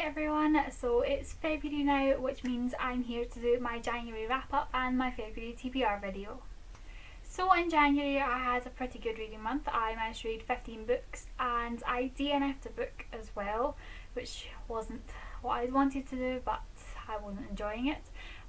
everyone, so it's February now, which means I'm here to do my January wrap up and my February TBR video. So in January I had a pretty good reading month. I managed to read 15 books and I DNF'd a book as well, which wasn't what I wanted to do, but I wasn't enjoying it.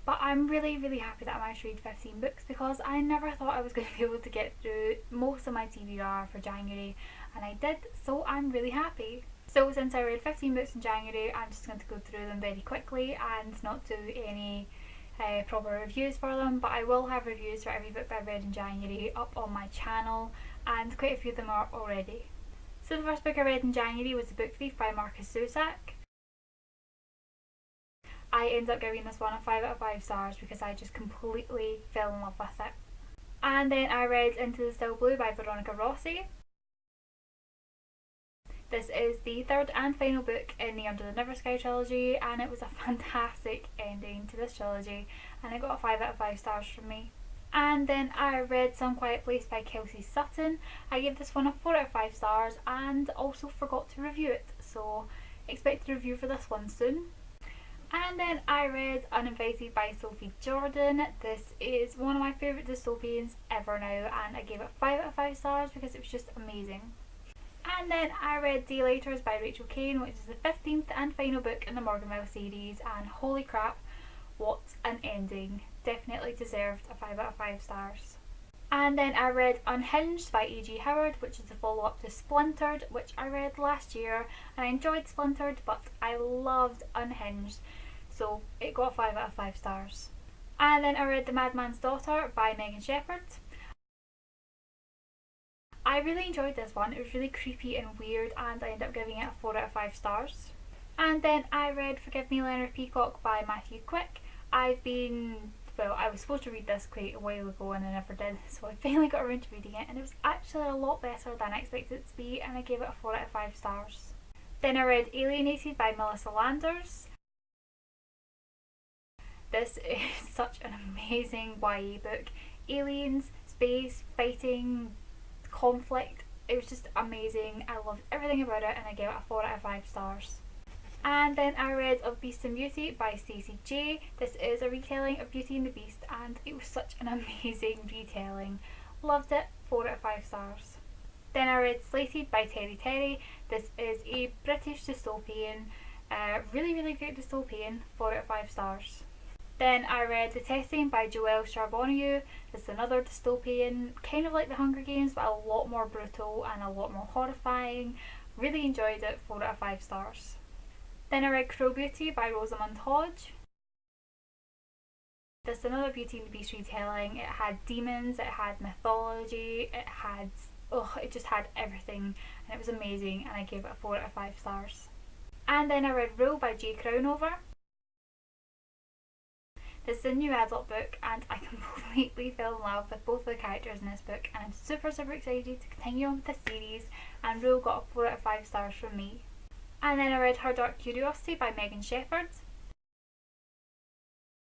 But I'm really happy that I managed to read 15 books because I never thought I was going to be able to get through most of my TBR for January, and I did, so I'm really happy. So since I read 15 books in January, I'm just going to go through them very quickly and not do any proper reviews for them, but I will have reviews for every book that I read in January up on my channel, and quite a few of them are already. So the first book I read in January was The Book Thief by Marcus Zusak. I ended up giving this one a 5 out of 5 stars because I just completely fell in love with it. And then I read Into the Still Blue by Veronica Rossi. This is the third and final book in the Under the Never Sky trilogy, and it was a fantastic ending to this trilogy, and it got a 5 out of 5 stars from me. And then I read Some Quiet Place by Kelsey Sutton. I gave this one a 4 out of 5 stars and also forgot to review it, so expect a review for this one soon. And then I read Uninvited by Sophie Jordan. This is one of my favourite dystopians ever now, and I gave it 5 out of 5 stars because it was just amazing. And then I read Daylighters by Rachel Kane, which is the 15th and final book in the Morganville series, and holy crap, what an ending. Definitely deserved a 5 out of 5 stars. And then I read Unhinged by E.G. Howard, which is the follow-up to Splintered, which I read last year, and I enjoyed Splintered, but I loved Unhinged, so it got a 5 out of 5 stars. And then I read The Madman's Daughter by Megan Shepherd. I really enjoyed this one. It was really creepy and weird, and I ended up giving it a 4 out of 5 stars. And then I read Forgive Me Leonard Peacock by Matthew Quick. I was supposed to read this quite a while ago and I never did, so I finally got around to reading it, and it was actually a lot better than I expected it to be, and I gave it a 4 out of 5 stars. Then I read Alienated by Melissa Landers. This is such an amazing YA book. Aliens, space, fighting, conflict. It was just amazing. I loved everything about it, and I gave it a 4 out of 5 stars. And then I read Of Beast and Beauty by Stacey J. This is a retelling of Beauty and the Beast, and it was such an amazing retelling. Loved it, 4 out of 5 stars. Then I read Slated by Terry Terry. This is a British dystopian, really great dystopian, 4 out of 5 stars. Then I read The Testing by Joelle Charbonneau. This is another dystopian, kind of like The Hunger Games, but a lot more brutal and a lot more horrifying. Really enjoyed it, 4 out of 5 stars. Then I read Crow Beauty by Rosamund Hodge. This is another Beauty and the Beast retelling. It had demons, it had mythology, it just had everything, and it was amazing, and I gave it a 4 out of 5 stars. And then I read Rule by Jay Crownover. This is a new adult book, and I completely fell in love with both of the characters in this book, and I'm super excited to continue on with this series, and Rule got a 4 out of 5 stars from me. And then I read Her Dark Curiosity by Megan Shepherd.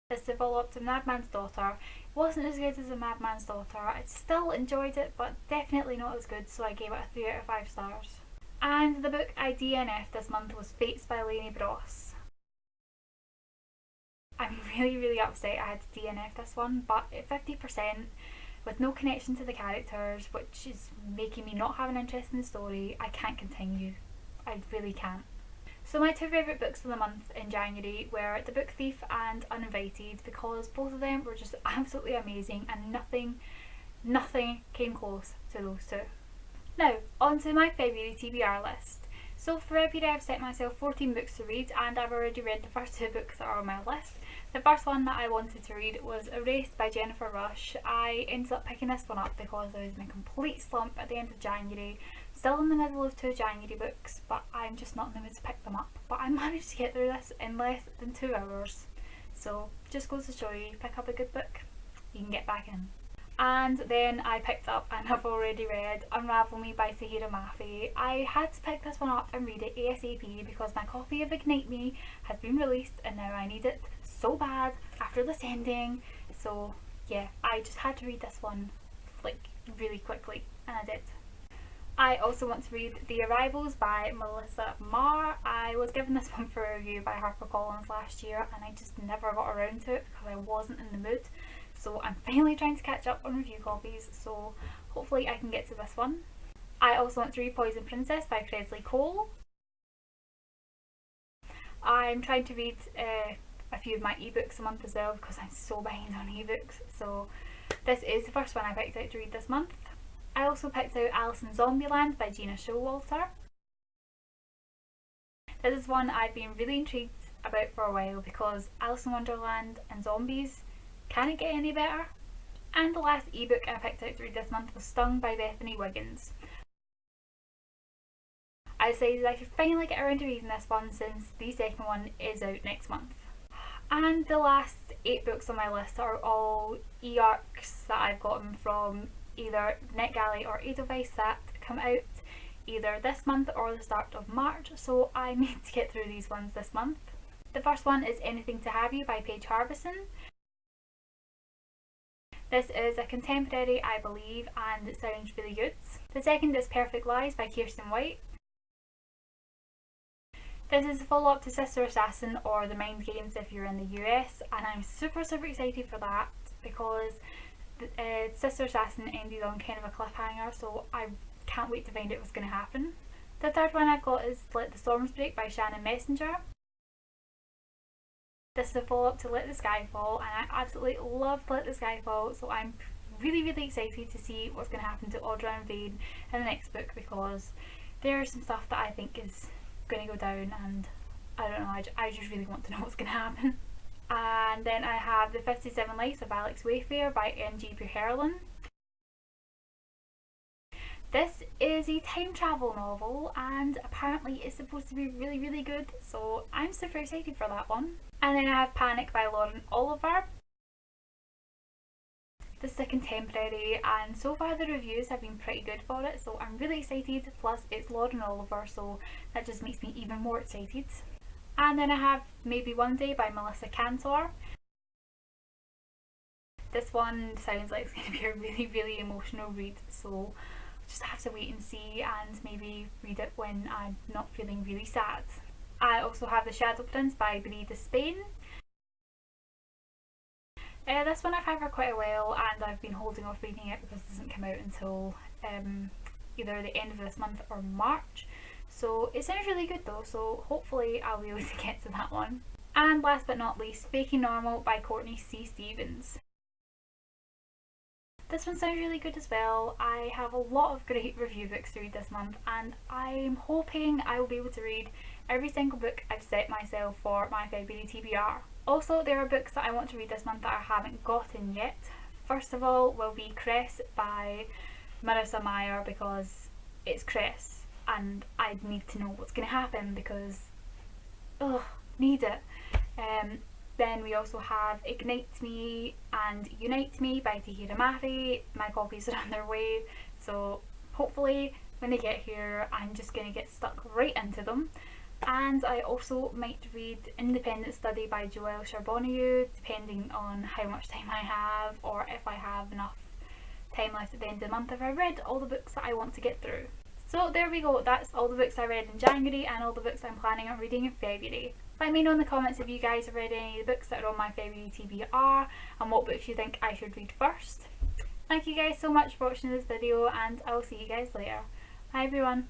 This is the follow-up to Madman's Daughter. It wasn't as good as The Madman's Daughter. I still enjoyed it, but definitely not as good, so I gave it a 3 out of 5 stars. And the book I DNF'd this month was Fates by Lainey Bross. I'm really upset I had to DNF this one, but at 50%, with no connection to the characters, which is making me not have an interest in the story, I can't continue. I really can't. So my two favourite books of the month in January were The Book Thief and Uninvited, because both of them were just absolutely amazing, and nothing came close to those two. Now, on to my February TBR list. So for February I've set myself 14 books to read, and I've already read the first 2 books that are on my list. The first one that I wanted to read was Erased by Jennifer Rush. I ended up picking this one up because I was in a complete slump at the end of January. Still in the middle of 2 January books, but I'm just not in the mood to pick them up. But I managed to get through this in less than 2 hours. So just goes to show you, pick up a good book, you can get back in. And then I picked up, and have already read, Unravel Me by Tahira Mafi. I had to pick this one up and read it ASAP because my copy of Ignite Me has been released, and now I need it so bad after this ending. So yeah, I just had to read this one like really quickly, and I did. I also want to read The Arrivals by Melissa Marr. I was given this one for a review by HarperCollins last year and I just never got around to it because I wasn't in the mood. So I'm finally trying to catch up on review copies, so hopefully I can get to this one. I also want to read Poison Princess by Cresley Cole. I'm trying to read a few of my ebooks a month as well because I'm so behind on ebooks. So this is the first one I picked out to read this month. I also picked out Allison Zombieland by Gina Showalter. This is one I've been really intrigued about for a while because Alice in Wonderland and zombies can't get any better. And the last ebook I picked out to read this month was Stung by Bethany Wiggins. I decided I should finally get around to reading this one since the second one is out next month. And the last 8 books on my list are all e-arcs that I've gotten from either NetGalley or Edelweiss that come out either this month or the start of March, so I need to get through these ones this month. The first one is Anything to Have You by Paige Harbison. This is a contemporary, I believe, and it sounds really good. The second is Perfect Lies by Kirsten White. This is a follow-up to Sister Assassin or The Mind Games if you're in the US, and I'm super excited for that because Sister Assassin ended on kind of a cliffhanger, so I can't wait to find out what's going to happen. The third one I've got is Let the Storms Break by Shannon Messenger. This is a follow-up to Let the Sky Fall, and I absolutely loved Let the Sky Fall, so I'm really excited to see what's going to happen to Audra and Vane in the next book because there's some stuff that I think is going to go down, and I don't know, I just really want to know what's going to happen. And then I have The 57 Lives of Alex Wayfair by N.G. Buherlin. This is a time travel novel and apparently it's supposed to be really good, so I'm super excited for that one. And then I have Panic by Lauren Oliver. This is a contemporary and so far the reviews have been pretty good for it, so I'm really excited, plus it's Lauren Oliver, so that just makes me even more excited. And then I have Maybe One Day by Melissa Cantor. This one sounds like it's going to be a really emotional read, so I'll just have to wait and see and maybe read it when I'm not feeling really sad. I also have The Shadow Prince by Breda Spain. This one I've had for quite a while and I've been holding off reading it because it doesn't come out until either the end of this month or March. So it sounds really good though, so hopefully I'll be able to get to that one. And last but not least, Faking Normal by Courtney C. Stevens. This one sounds really good as well. I have a lot of great review books to read this month and I'm hoping I will be able to read every single book I've set myself for my February TBR. Also, there are books that I want to read this month that I haven't gotten yet. First of all will be Cress by Marissa Meyer because it's Cress and I need to know what's going to happen because need it. Then we also have Ignite Me and Unite Me by Tahira Mafi. My copies are on their way, so hopefully when they get here I'm just going to get stuck right into them. And I also might read Independent Study by Joelle Charbonneau, depending on how much time I have or if I have enough time left at the end of the month if I read all the books that I want to get through. So there we go, that's all the books I read in January and all the books I'm planning on reading in February. Let me know in the comments if you guys have read any of the books that are on my February TBR and what books you think I should read first. Thank you guys so much for watching this video and I will see you guys later. Bye everyone.